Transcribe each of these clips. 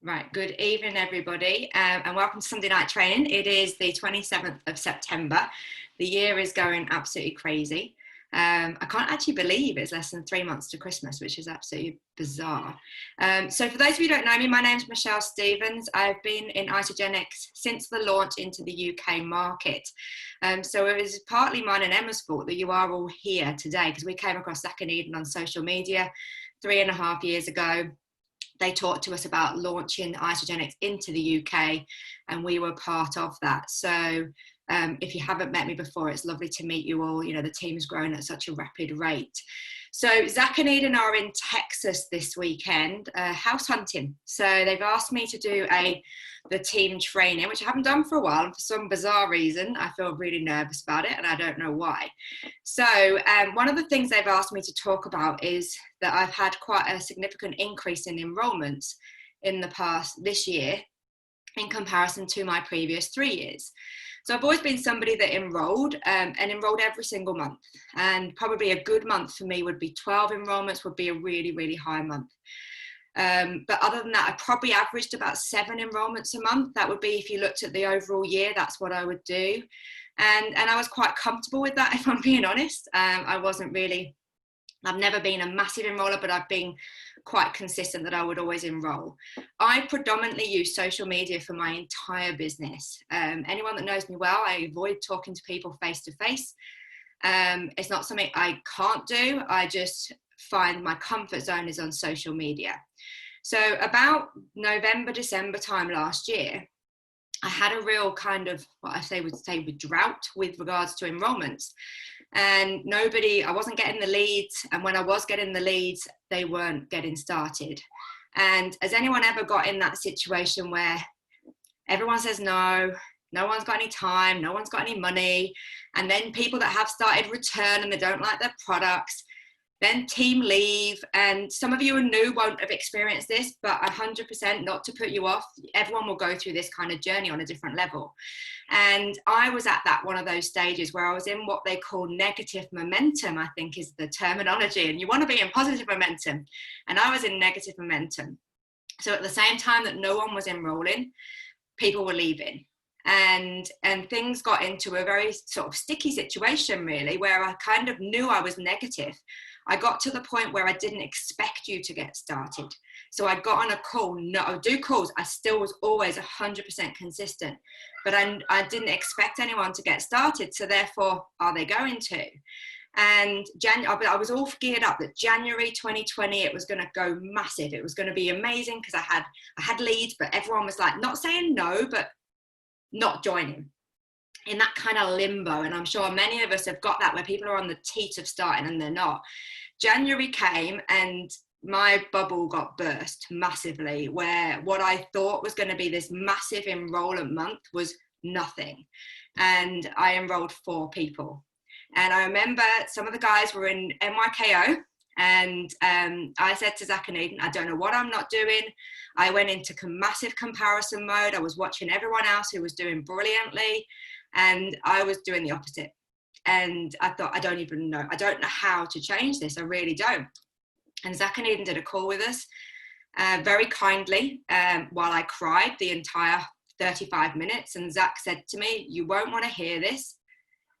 Right, good evening everybody, and welcome to Sunday Night Training. It is the 27th of September. The year is going absolutely crazy. I can't actually believe it's less than 3 months to Christmas, which is absolutely bizarre. So for those of you who don't know me, my name's Michelle Stevens. I've been in Isogenics since the launch into the UK market. So it was partly mine and Emma's fault that you are all here today, because we came across Zach and Eden on social media 3.5 years ago. They talked to us about launching Isogenics into the UK, and we were part of that. So if you haven't met me before, it's lovely to meet you all. You know, the team's grown at such a rapid rate. So Zach and Eden are in Texas this weekend, house hunting. So they've asked me to do the team training, which I haven't done for a while. And for some bizarre reason, I feel really nervous about it, and I don't know why. So one of the things they've asked me to talk about is that I've had quite a significant increase in enrollments in this year in comparison to my previous 3 years. So I've always been somebody that enrolled and enrolled every single month. And probably a good month for me would be 12 enrollments would be a really, really high month. But other than that, I probably averaged about 7 enrollments a month. That would be, if you looked at the overall year, that's what I would do. And I was quite comfortable with that, if I'm being honest. I've never been a massive enroller, but I've been quite consistent that I would always enroll. I predominantly use social media for my entire business. Anyone that knows me well, I avoid talking to people face to face. It's not something I can't do. I just find my comfort zone is on social media. So about November, December time last year, I had a real kind of, what I would say drought with regards to enrollments. And I wasn't getting the leads. And when I was getting the leads, they weren't getting started. And has anyone ever got in that situation where everyone says no one's got any time, no one's got any money, and then people that have started return and they don't like their products, then team leave? And some of you who are new won't have experienced this, but 100%, not to put you off, everyone will go through this kind of journey on a different level. And I was at one of those stages where I was in what they call negative momentum, I think is the terminology, and you want to be in positive momentum, and I was in negative momentum. So at the same time that no one was enrolling, people were leaving. And things got into a very sort of sticky situation, really, where I kind of knew I was negative. I got to the point where I didn't expect you to get started. So I got on a call. No, I would do calls. I still was always 100% consistent, but I didn't expect anyone to get started. So therefore, are they going to? And I was all geared up that January 2020, it was going to go massive. It was going to be amazing because I had leads, but everyone was like, not saying no, but not joining, in that kind of limbo. And I'm sure many of us have got that, where people are on the teat of starting and they're not. January came and my bubble got burst massively, where what I thought was going to be this massive enrollment month was nothing. And I enrolled 4 people. And I remember some of the guys were in NYKO, and I said to Zach and Eden, I don't know what I'm not doing. I went into massive comparison mode. I was watching everyone else who was doing brilliantly, and I was doing the opposite. And I thought, I don't know how to change this. I really don't. And Zach and Eden did a call with us very kindly while I cried the entire 35 minutes. And Zach said to me, you won't want to hear this,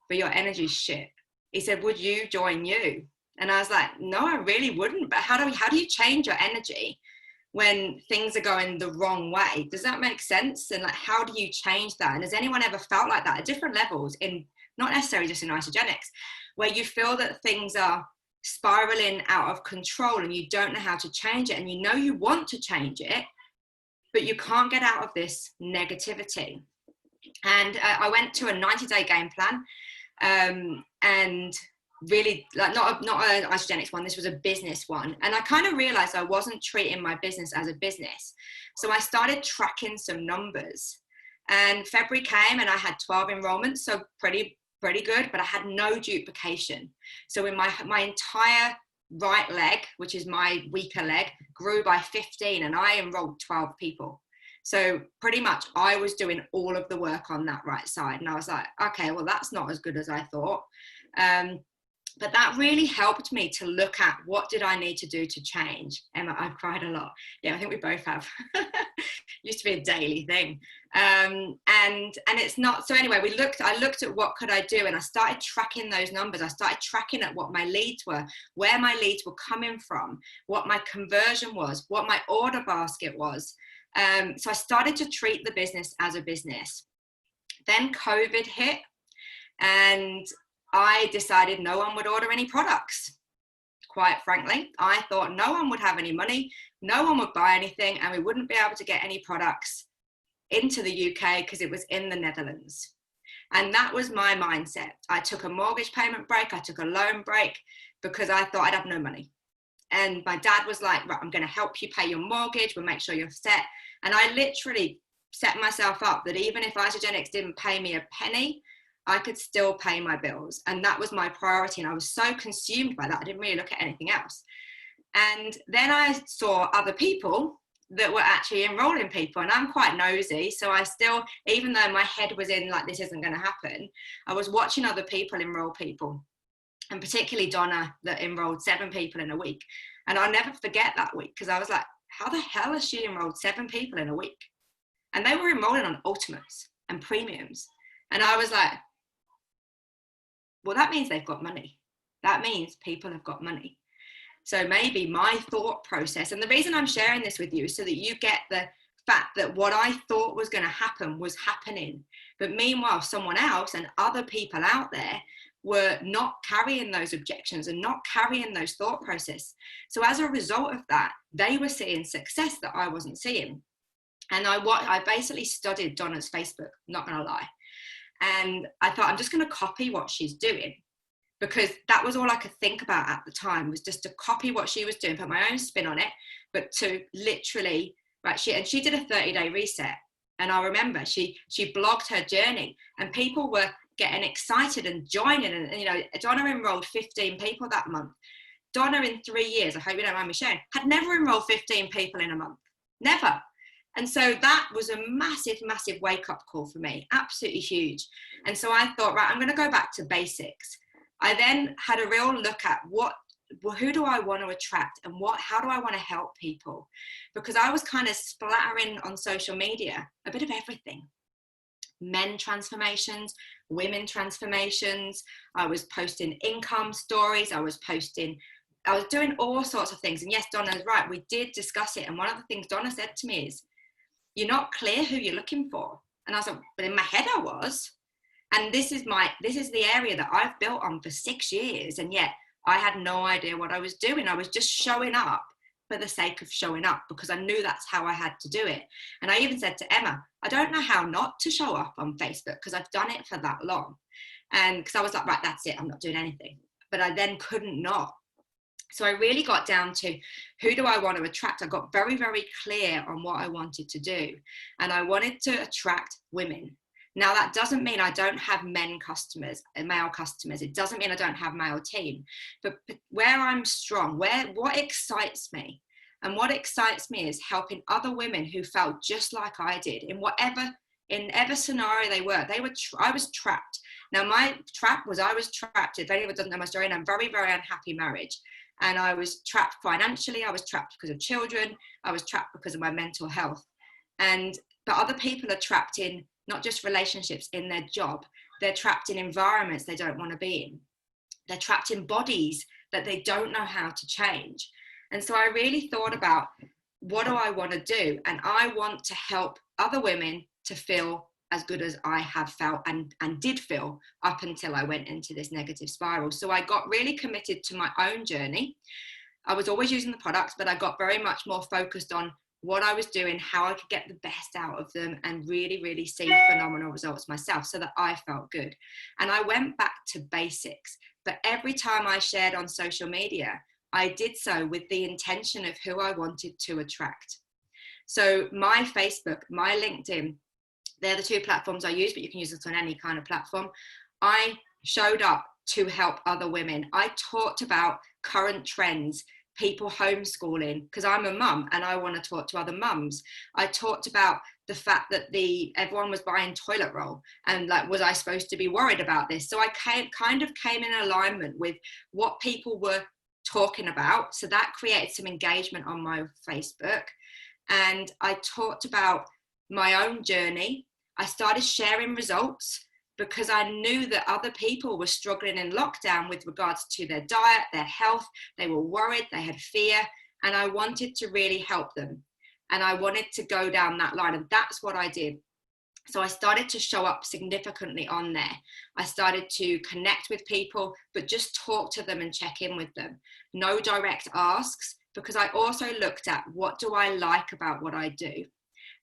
but your energy's shit. He said, would you join you? And I was like, no, I really wouldn't. But how do you change your energy when things are going the wrong way? Does that make sense? And like, how do you change that? And has anyone ever felt like that at different levels, in not necessarily just in Isogenics, where you feel that things are spiraling out of control and you don't know how to change it, and you know you want to change it, but you can't get out of this negativity? And I went to a 90-day game plan, and really, like, not an Isogenics one, this was a business one. And I kind of realized I wasn't treating my business as a business. So I started tracking some numbers, and February came and I had 12 enrollments, so pretty good, but I had no duplication. So in my entire right leg, which is my weaker leg, grew by 15, and I enrolled 12 people. So pretty much I was doing all of the work on that right side. And I was like, okay, well, that's not as good as I thought. But that really helped me to look at what did I need to do to change. Emma, I've cried a lot. Yeah, I think we both have. used to be a daily thing. And it's not. So anyway, I looked at what could I do, and I started tracking those numbers. I started tracking at what my leads were, where my leads were coming from, what my conversion was, what my order basket was. So I started to treat the business as a business. Then COVID hit, and I decided no one would order any products. Quite frankly, I thought no one would have any money, no one would buy anything, and we wouldn't be able to get any products into the UK because it was in the Netherlands. And that was my mindset. I took a mortgage payment break, I took a loan break, because I thought I'd have no money. And my dad was like, right, I'm going to help you pay your mortgage, we'll make sure you're set. And I literally set myself up that even if Isagenix didn't pay me a penny, I could still pay my bills. And that was my priority. And I was so consumed by that, I didn't really look at anything else. And then I saw other people that were actually enrolling people, and I'm quite nosy. So I still, even though my head was in like, this isn't going to happen, I was watching other people enroll people, and particularly Donna, that enrolled 7 people in a week. And I'll never forget that week, because I was like, how the hell has she enrolled 7 people in a week? And they were enrolling on ultimates and premiums. And I was like, well, that means they've got money. That means people have got money. So maybe my thought process, and the reason I'm sharing this with you is so that you get the fact that what I thought was going to happen was happening. But meanwhile, someone else and other people out there were not carrying those objections and not carrying those thought process. So as a result of that, they were seeing success that I wasn't seeing. And I basically studied Donna's Facebook, not going to lie. And I thought, I'm just going to copy what she's doing, because that was all I could think about at the time, was just to copy what she was doing, put my own spin on it, but to literally, right, she did a 30-day reset. And I remember she blogged her journey, and people were getting excited and joining. And, you know, Donna enrolled 15 people that month. Donna, in 3 years, I hope you don't mind me sharing, had never enrolled 15 people in a month. Never. And so that was a massive, massive wake-up call for me, absolutely huge. And so I thought, right, I'm going to go back to basics. I then had a real look at who do I want to attract, and how do I want to help people? Because I was kind of splattering on social media a bit of everything. Men transformations, women transformations. I was posting income stories. I was doing all sorts of things. And yes, Donna's right, we did discuss it. And one of the things Donna said to me is, you're not clear who you're looking for. And I was like, but in my head I was. And this is the area that I've built on for 6 years. And yet I had no idea what I was doing. I was just showing up for the sake of showing up, because I knew that's how I had to do it. And I even said to Emma, I don't know how not to show up on Facebook, because I've done it for that long. And because I was like, right, that's it, I'm not doing anything. But I then couldn't not. So I really got down to, who do I want to attract? I got very, very clear on what I wanted to do. And I wanted to attract women. Now, that doesn't mean I don't have male customers. It doesn't mean I don't have male team. But where I'm strong, what excites me, and what excites me is helping other women who felt just like I did, in whatever scenario they were. I was trapped. Now, my trap was, I was trapped. If anyone doesn't know my story, in a very, very unhappy marriage. And I was trapped financially. I was trapped because of children. I was trapped because of my mental health. But other people are trapped in not just relationships, in their job. They're trapped in environments they don't want to be in. They're trapped in bodies that they don't know how to change. And so I really thought about, what do I want to do? And I want to help other women to feel as good as I have felt and did feel up until I went into this negative spiral. So I got really committed to my own journey. I was always using the products, but I got very much more focused on what I was doing, how I could get the best out of them, and really, really see phenomenal results myself, so that I felt good. And I went back to basics. But every time I shared on social media, I did so with the intention of who I wanted to attract. So my Facebook, my LinkedIn, they're the 2 platforms I use, but you can use this on any kind of platform. I showed up to help other women. I talked about current trends, people homeschooling, because I'm a mum and I want to talk to other mums. I talked about the fact that everyone was buying toilet roll, and like, was I supposed to be worried about this? So I kind of came in alignment with what people were talking about. So that created some engagement on my Facebook. and I talked about my own journey. I started sharing results because I knew that other people were struggling in lockdown with regards to their diet, their health. They were worried, they had fear, and I wanted to really help them. And I wanted to go down that line, and that's what I did. So I started to show up significantly on there. I started to connect with people, but just talk to them and check in with them. No direct asks, because I also looked at what do I like about what I do.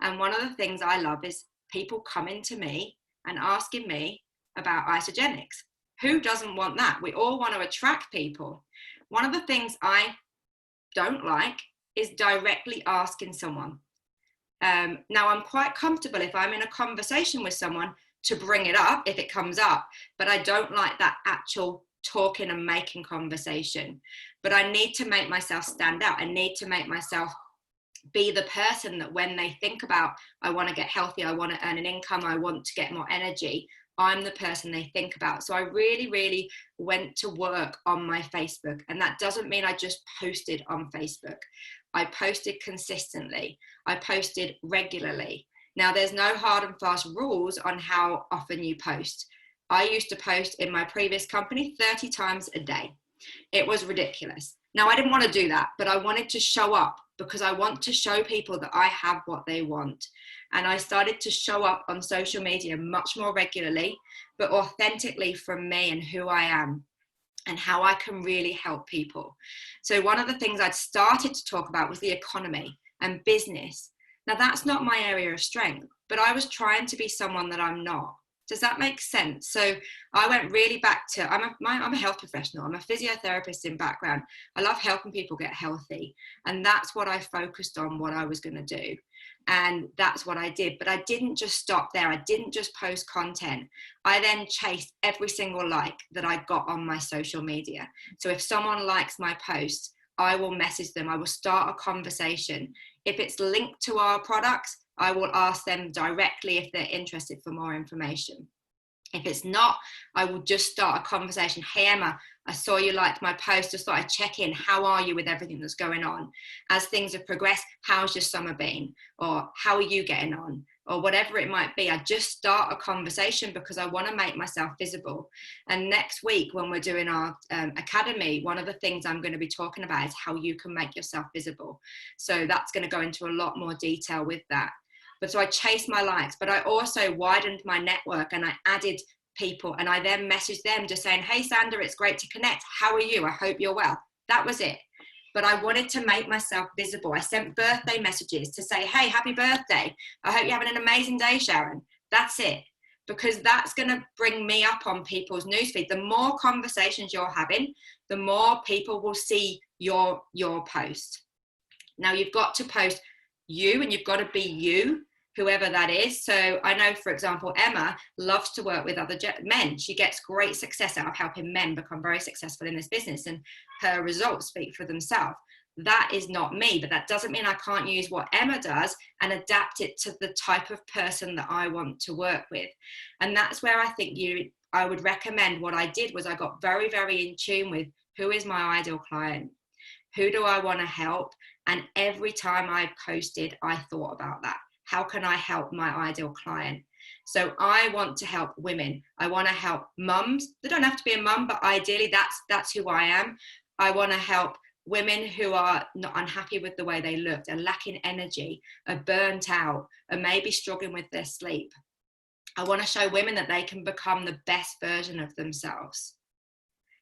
And one of the things I love is people coming to me and asking me about isogenics. Who doesn't want that? We all want to attract people. One of the things I don't like is directly asking someone. Now, I'm quite comfortable if I'm in a conversation with someone to bring it up if it comes up, but I don't like that actual talking and making conversation. But I need to make myself stand out. I need to make myself be the person that when they think about, I want to get healthy, I want to earn an income, I want to get more energy, I'm the person they think about. So I really, really went to work on my Facebook. And that doesn't mean I just posted on Facebook. I posted consistently. I posted regularly. Now, there's no hard and fast rules on how often you post. I used to post in my previous company 30 times a day. It was ridiculous. Now, I didn't want to do that, but I wanted to show up because I want to show people that I have what they want. And I started to show up on social media much more regularly, but authentically from me and who I am and how I can really help people. So one of the things I'd started to talk about was the economy and business. Now, that's not my area of strength, but I was trying to be someone that I'm not. Does that make sense? So I went really back to, I'm a health professional. I'm a physiotherapist in background. I love helping people get healthy. And that's what I focused on, what I was going to do. And that's what I did. But I didn't just stop there. I didn't just post content. I then chased every single like that I got on my social media. So if someone likes my post, I will message them. I will start a conversation. If it's linked to our products, I will ask them directly if they're interested for more information. If it's not, I will just start a conversation. Hey, Emma, I saw you liked my post. Just thought I'd check in. How are you with everything that's going on? As things have progressed, how's your summer been? Or how are you getting on? Or whatever it might be. I just start a conversation because I want to make myself visible. And next week, when we're doing our academy, one of the things I'm going to be talking about is how you can make yourself visible. So that's going to go into a lot more detail with that. But so I chased my likes, but I also widened my network and I added people, and I then messaged them just saying, hey, Sandra, it's great to connect. How are you? I hope you're well. That was it. But I wanted to make myself visible. I sent birthday messages to say, hey, happy birthday. I hope you're having an amazing day, Sharon. That's it. Because that's going to bring me up on people's newsfeed. The more conversations you're having, the more people will see your post. Now, you've got to post you, and you've got to be you, whoever that is. So I know, for example, Emma loves to work with other men. She gets great success out of helping men become very successful in this business, and her results speak for themselves. That is not me, but that doesn't mean I can't use what Emma does and adapt it to the type of person that I want to work with. And that's where I think I would recommend, what I did was I got very, very in tune with who is my ideal client? Who do I want to help? And every time I posted, I thought about that. How can I help my ideal client? So I want to help women. I want to help mums. They don't have to be a mum, but ideally that's who I am. I want to help women who are not unhappy with the way they look, are lacking energy, are burnt out, are maybe struggling with their sleep. I want to show women that they can become the best version of themselves.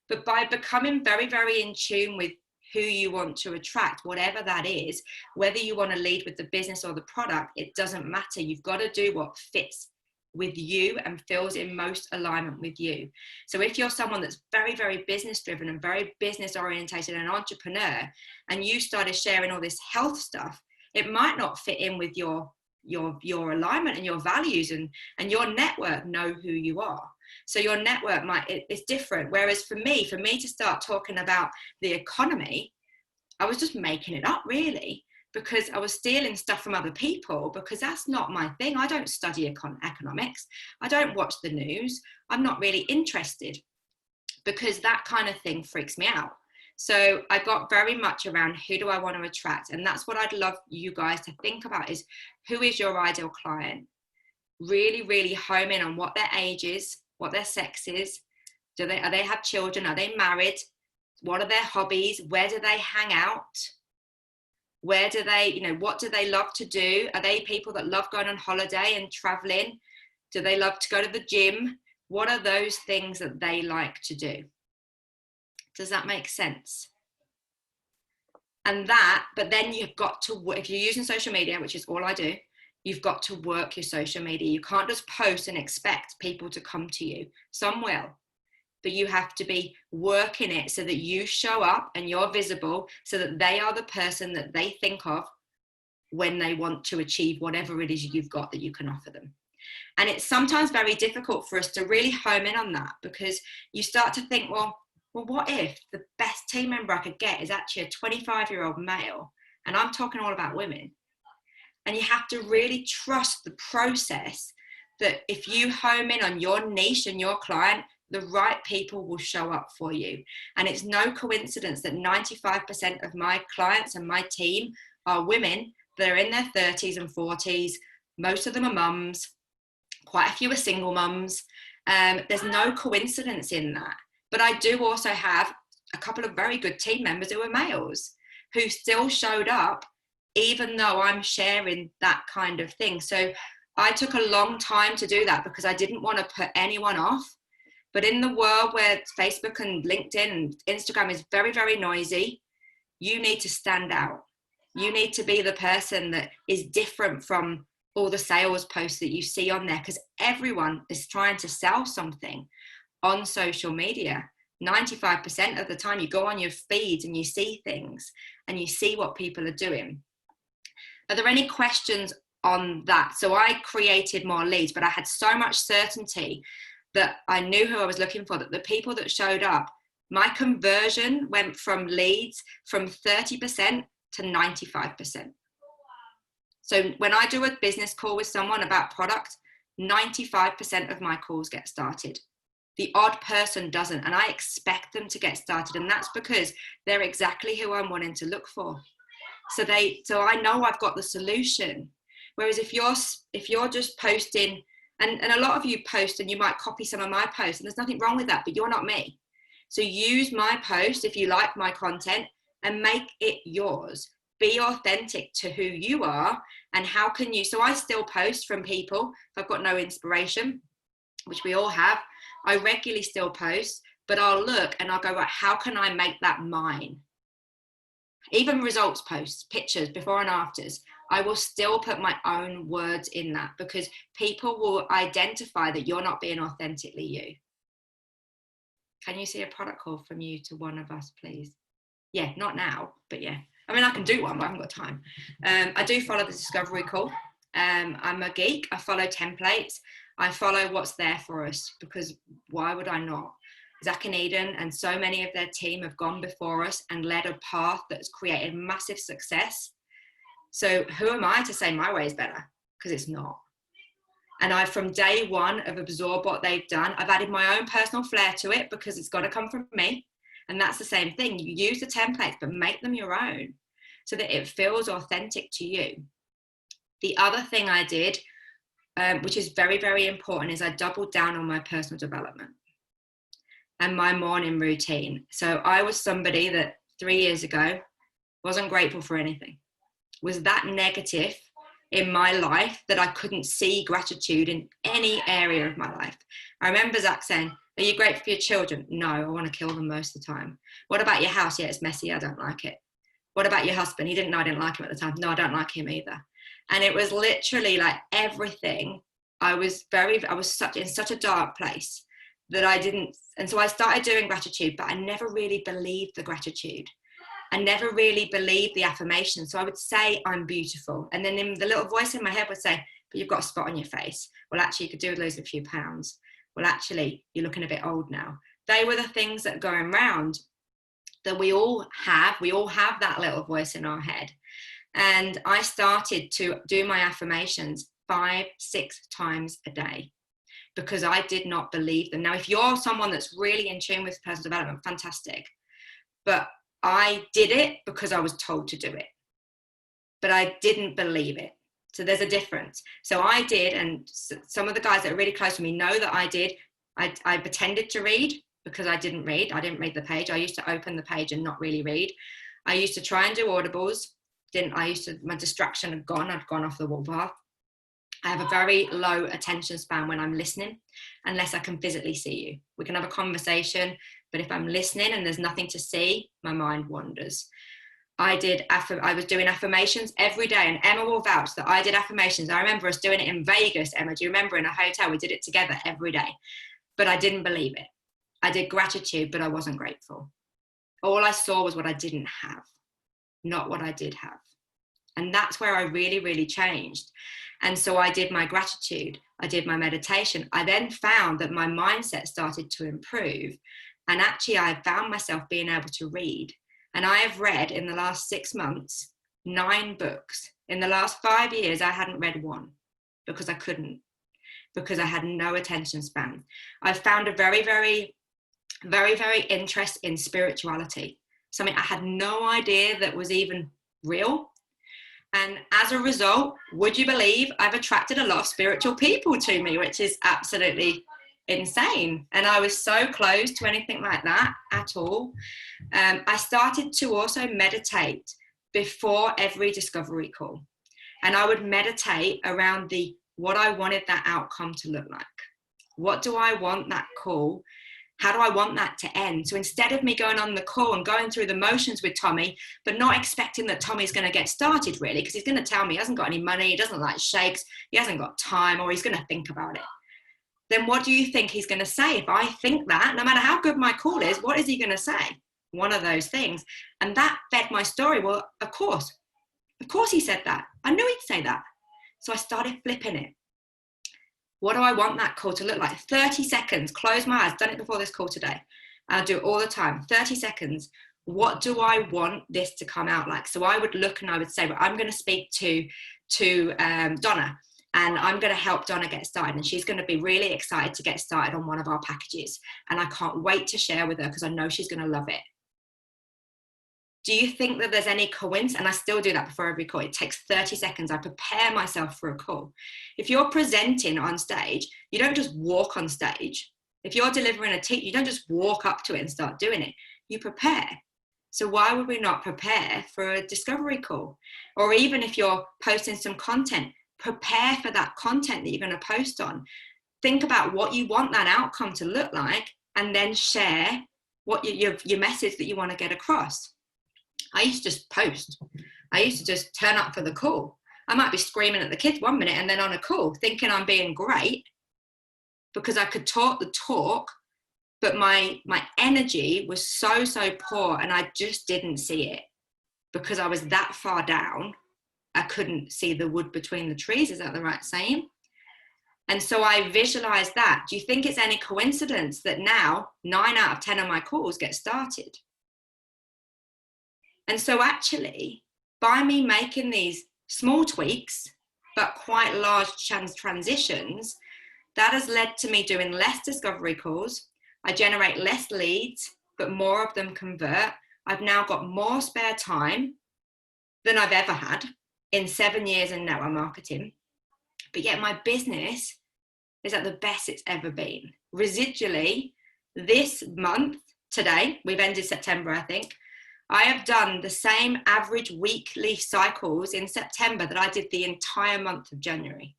But by becoming very, very in tune with who you want to attract, whatever that is, whether you want to lead with the business or the product, it doesn't matter. You've got to do what fits with you and feels in most alignment with you. So if you're someone that's very, very business driven and very business orientated and an entrepreneur, and you started sharing all this health stuff, it might not fit in with your alignment and your values, and your network know who you are. So your network it's different. Whereas for me to start talking about the economy, I was just making it up, really, because I was stealing stuff from other people, because that's not my thing. I don't study economics. I don't watch the news. I'm not really interested, because that kind of thing freaks me out. So I got very much around who do I want to attract? And that's what I'd love you guys to think about is who is your ideal client? Really, really home in on what their age is, what their sex is. Are they have children? Are they married? What are their hobbies? Where do they hang out? Where do they, what do they love to do? Are they people that love going on holiday and traveling? Do they love to go to the gym? What are those things that they like to do? Does that make sense? And but then you've got to, if you're using social media, which is all I do, you've got to work your social media. You can't just post and expect people to come to you. Some will, but you have to be working it so that you show up and you're visible so that they are the person that they think of when they want to achieve whatever it is you've got that you can offer them. And it's sometimes very difficult for us to really home in on that, because you start to think, well, what if the best team member I could get is actually a 25-year-old male? And I'm talking all about women. And you have to really trust the process that if you home in on your niche and your client, the right people will show up for you. And it's no coincidence that 95% of my clients and my team are women that are in their 30s and 40s. Most of them are mums. Quite a few are single mums. There's no coincidence in that. But I do also have a couple of very good team members who are males who still showed up, even though I'm sharing that kind of thing. So I took a long time to do that because I didn't want to put anyone off. But in the world where Facebook and LinkedIn and Instagram is very, very noisy, you need to stand out. You need to be the person that is different from all the sales posts that you see on there, because everyone is trying to sell something on social media. 95% of the time you go on your feeds and you see things and you see what people are doing. Are there any questions on that? So I created more leads, but I had so much certainty that I knew who I was looking for, that the people that showed up, my conversion went from leads from 30% to 95%. So when I do a business call with someone about product, 95% of my calls get started. The odd person doesn't, and I expect them to get started, and that's because they're exactly who I'm wanting to look for. So I know I've got the solution. Whereas if you're just posting, and a lot of you post and you might copy some of my posts, and there's nothing wrong with that, but you're not me. So use my post if you like my content and make it yours. Be authentic to who you are and how can you. So I still post from people. If I've got no inspiration, which we all have, I regularly still post, but I'll look and I'll go, right, how can I make that mine? Even results posts, pictures, before and afters, I will still put my own words in that, because people will identify that you're not being authentically you. Can you see a product call from you to one of us, please? Yeah, not now, but yeah. I mean, I can do one, but I haven't got time. I do follow the discovery call. I'm a geek. I follow templates. I follow what's there for us, because why would I not? Zach and Eden and so many of their team have gone before us and led a path that's created massive success. So who am I to say my way is better? Because it's not. And I, from day one, have absorbed what they've done. I've added my own personal flair to it because it's got to come from me. And that's the same thing. You use the templates, but make them your own so that it feels authentic to you. The other thing I did, which is very, very important, is I doubled down on my personal development and my morning routine. So I was somebody that 3 years ago wasn't grateful for anything, was that negative in my life that I couldn't see gratitude in any area of my life. I remember Zach saying, are you grateful for your children? No, I want to kill them most of the time. What about your house? Yeah, it's messy. I don't like it. What about your husband? He didn't know I didn't like him at the time. No, I don't like him either. And it was literally like everything. I was in such a dark place that I didn't. And so I started doing gratitude, but I never really believed the gratitude. I never really believed the affirmation. So I would say, I'm beautiful. And then the little voice in my head would say, but you've got a spot on your face. Well, actually, you could do with losing a few pounds. Well, actually, you're looking a bit old now. They were the things that are going around that we all have. We all have that little voice in our head. And I started to do my affirmations 5-6 times a day because I did not believe them. Now, if you're someone that's really in tune with personal development, fantastic. But I did it because I was told to do it, but I didn't believe it. So there's a difference. So I did, and some of the guys that are really close to me know that I did. I pretended to read because I didn't read. I didn't read the page. I used to open the page and not really read. I used to try and do audibles. My distraction had gone. I'd gone off the warpath. I have a very low attention span when I'm listening, unless I can physically see you. We can have a conversation, but if I'm listening and there's nothing to see, my mind wanders. I was doing affirmations every day, and Emma will vouch that I did affirmations. I remember us doing it in Vegas, Emma. Do you remember, in a hotel? We did it together every day, but I didn't believe it. I did gratitude, but I wasn't grateful. All I saw was what I didn't have, not what I did have. And that's where I really, really changed. And so I did my gratitude. I did my meditation. I then found that my mindset started to improve. And actually, I found myself being able to read. And I have read in the last 6 months, 9 books. In the last 5 years, I hadn't read one because I couldn't, because I had no attention span. I've found a very, very, very, very interest in spirituality, something I had no idea that was even real. And as a result, would you believe I've attracted a lot of spiritual people to me, which is absolutely insane. And I was so close to anything like that at all. I started to also meditate before every discovery call. And I would meditate around what I wanted that outcome to look like. What do I want that call? How do I want that to end? So instead of me going on the call and going through the motions with Tommy, but not expecting that Tommy's going to get started really, because he's going to tell me he hasn't got any money, he doesn't like shakes, he hasn't got time, or he's going to think about it. Then what do you think he's going to say? If I think that, no matter how good my call is, what is he going to say? One of those things. And that fed my story. Well, of course he said that. I knew he'd say that. So I started flipping it. What do I want that call to look like? 30 seconds, close my eyes, done it before this call today. I'll do it all the time, 30 seconds. What do I want this to come out like? So I would look and I would say, well, I'm going to speak to Donna, and I'm going to help Donna get started. And she's going to be really excited to get started on one of our packages. And I can't wait to share with her because I know she's going to love it. Do you think that there's any coincidence? And I still do that before every call. It takes 30 seconds. I prepare myself for a call. If you're presenting on stage, you don't just walk on stage. If you're delivering a teach, you don't just walk up to it and start doing it. You prepare. So why would we not prepare for a discovery call? Or even if you're posting some content, prepare for that content that you're going to post on. Think about what you want that outcome to look like, and then share what your message that you want to get across. I used to just post. I used to just turn up for the call. I might be screaming at the kids 1 minute and then on a call thinking I'm being great because I could talk the talk, but my energy was so poor, and I just didn't see it because I was that far down. I couldn't see the wood between the trees. Is that the right saying? And so I visualized that. Do you think it's any coincidence that now 9 out of 10 of my calls get started? And so actually, by me making these small tweaks, but quite large transitions, that has led to me doing less discovery calls. I generate less leads, but more of them convert. I've now got more spare time than I've ever had in 7 years in network marketing. But yet my business is at the best it's ever been. Residually, this month, today, we've ended September, I think, I have done the same average weekly cycles in September that I did the entire month of January.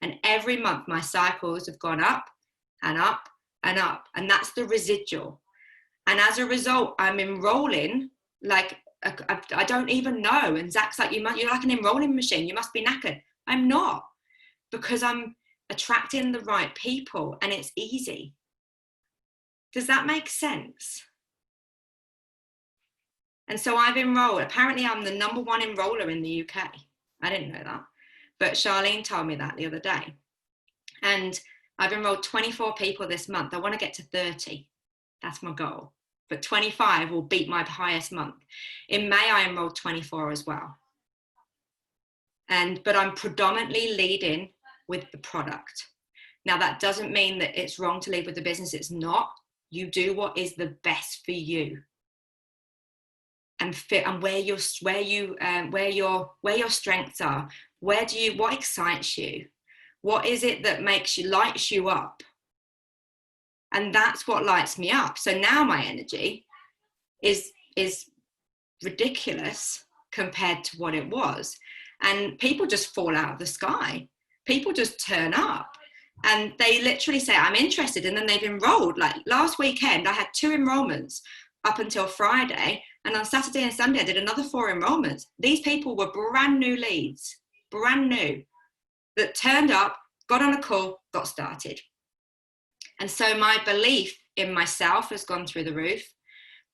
And every month my cycles have gone up and up and up. And that's the residual. And as a result, I'm enrolling like, I don't even know. And Zach's like, you're like an enrolling machine. You must be knackered. I'm not, because I'm attracting the right people and it's easy. Does that make sense? And so I've enrolled. Apparently I'm the #1 enroller in the UK. I didn't know that, but Charlene told me that the other day. And I've enrolled 24 people this month. I want to get to 30. That's my goal. But 25 will beat my highest month. In May, I enrolled 24 as well. But I'm predominantly leading with the product. Now, that doesn't mean that it's wrong to lead with the business. It's not. You do what is the best for you. and fit, and where your strengths are. What excites you? What is it that lights you up? And that's what lights me up. So now my energy is ridiculous compared to what it was. And people just fall out of the sky. People just turn up and they literally say, I'm interested. And then they've enrolled. Like last weekend, I had 2 enrollments up until Friday. And on Saturday and Sunday, I did another 4 enrollments. These people were brand new leads, brand new, that turned up, got on a call, got started. And so my belief in myself has gone through the roof.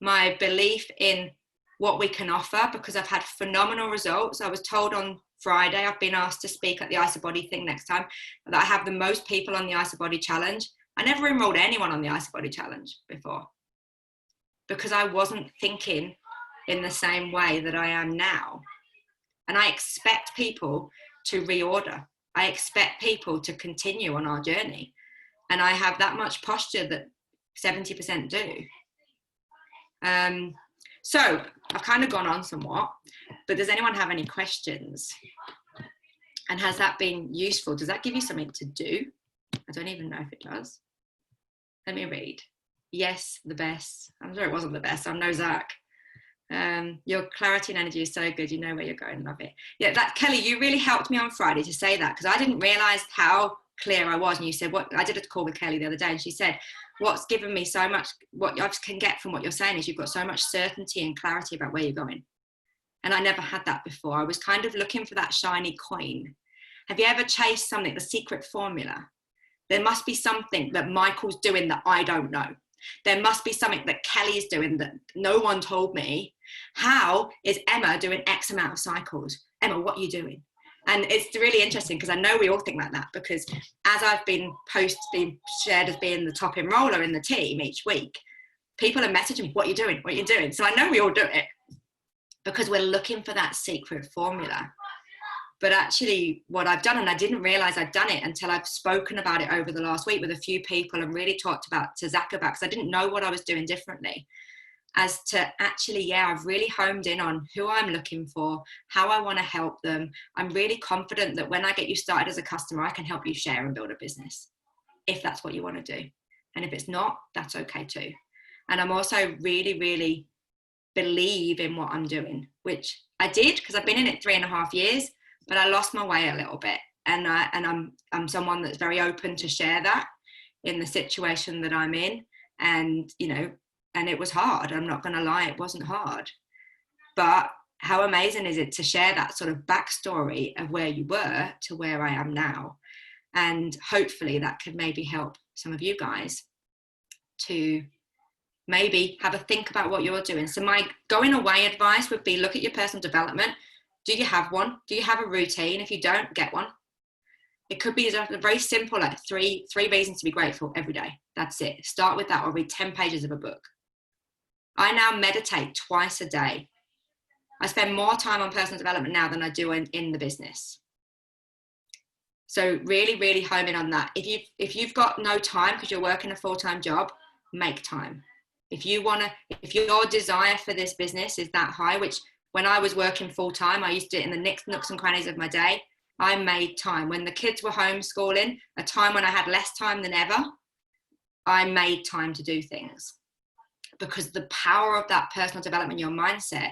My belief in what we can offer, because I've had phenomenal results. I was told on Friday, I've been asked to speak at the Ice of Body thing next time, that I have the most people on the Ice of Body challenge. I never enrolled anyone on the Ice of Body challenge before, because I wasn't thinking in the same way that I am now. And I expect people to reorder. I expect people to continue on our journey. And I have that much posture that 70% do. So I've kind of gone on somewhat, but does anyone have any questions? And has that been useful? Does that give you something to do? I don't even know if it does. Let me read. Yes, the best. I'm sure it wasn't the best. I'm no Zach. Your clarity and energy is so good. You know where you're going. Love it. Yeah, that Kelly, you really helped me on Friday to say that, because I didn't realize how clear I was. And you said, what I did a call with Kelly the other day, and she said, what's given me so much, what I can get from what you're saying is you've got so much certainty and clarity about where you're going. And I never had that before. I was kind of looking for that shiny coin. Have you ever chased something, the secret formula? There must be something that Michael's doing that I don't know. There must be something that Kelly's doing that no one told me. How is Emma doing X amount of cycles? Emma, what are you doing? And it's really interesting, because I know we all think like that, because as I've been shared as being the top enroller in the team each week, people are messaging me, what are you doing? What are you doing? So I know we all do it, because we're looking for that secret formula. But actually what I've done, and I didn't realize I'd done it until I've spoken about it over the last week with a few people and really talked to Zach about, because I didn't know what I was doing differently, as to actually, yeah, I've really honed in on who I'm looking for, how I want to help them. I'm really confident that when I get you started as a customer, I can help you share and build a business, if that's what you want to do. And if it's not, that's okay too. And I'm also really, really believe in what I'm doing, which I did, because I've been in it 3.5 years, but I lost my way a little bit. And I'm someone that's very open to share that in the situation that I'm in. And, you know, and it was hard. I'm not going to lie, it wasn't hard. But how amazing is it to share that sort of backstory of where you were to where I am now? And hopefully that could maybe help some of you guys to maybe have a think about what you're doing. So my going away advice would be, look at your personal development. Do you have one? Do you have a routine? If you don't, get one. It could be very simple, like three reasons to be grateful every day. That's it. Start with that, or read 10 pages of a book. I now meditate twice a day. I spend more time on personal development now than I do in the business. So really, really hone in on that. If you've got no time because you're working a full-time job, make time. If your desire for this business is that high, which when I was working full-time, I used to do it in the nooks and crannies of my day. I made time. When the kids were homeschooling, a time when I had less time than ever, I made time to do things. Because the power of that personal development, your mindset,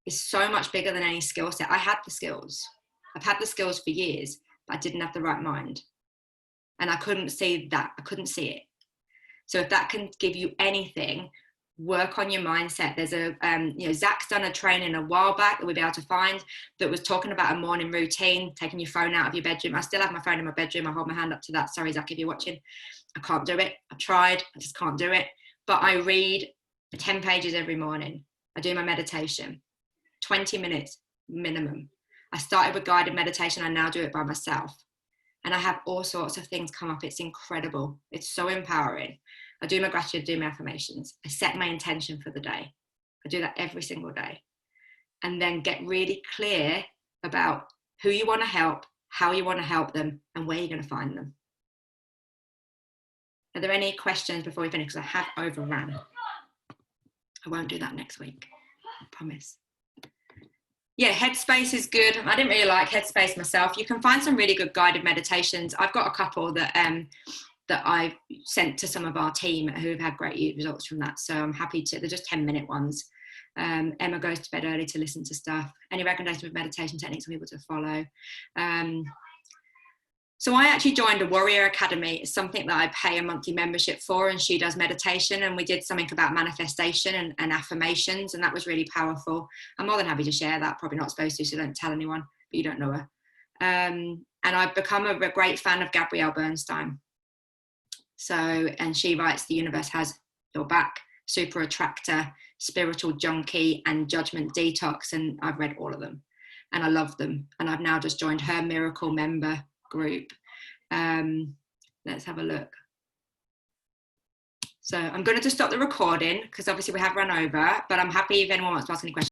is so much bigger than any skill set. I had the skills. I've had the skills for years, but I didn't have the right mind. And I couldn't see that. I couldn't see it. So if that can give you anything, work on your mindset. There's Zach's done a training a while back that we'll be able to find that was talking about a morning routine, taking your phone out of your bedroom. I still have my phone in my bedroom. I hold my hand up to that. Sorry, Zach, if you're watching. I can't do it. I've tried. I just can't do it. But I read 10 pages every morning. I do my meditation, 20 minutes minimum. I started with guided meditation. I now do it by myself. And I have all sorts of things come up. It's incredible. It's so empowering. I do my gratitude, do my affirmations. I set my intention for the day. I do that every single day. And then get really clear about who you want to help, how you want to help them, and where you're going to find them. Are there any questions before we finish? Because I have overrun. I won't do that next week. I promise. Yeah, Headspace is good. I didn't really like Headspace myself. You can find some really good guided meditations. I've got a couple that I've sent to some of our team who have had great results from that. So I'm happy to. They're just 10-minute ones. Emma goes to bed early to listen to stuff. Any recommendations with meditation techniques for people to follow? So I actually joined a Warrior Academy. It's something that I pay a monthly membership for, and she does meditation, and we did something about manifestation and affirmations, and that was really powerful. I'm more than happy to share that. Probably not supposed to, so don't tell anyone, but you don't know her. And I've become a great fan of Gabrielle Bernstein. So, and she writes The Universe Has Your Back, Super Attractor, Spiritual Junkie, and Judgment Detox, and I've read all of them and I love them, and I've now just joined her Miracle member group. Let's have a look. So I'm going to just stop the recording because obviously we have run over, but I'm happy if anyone wants to ask any questions.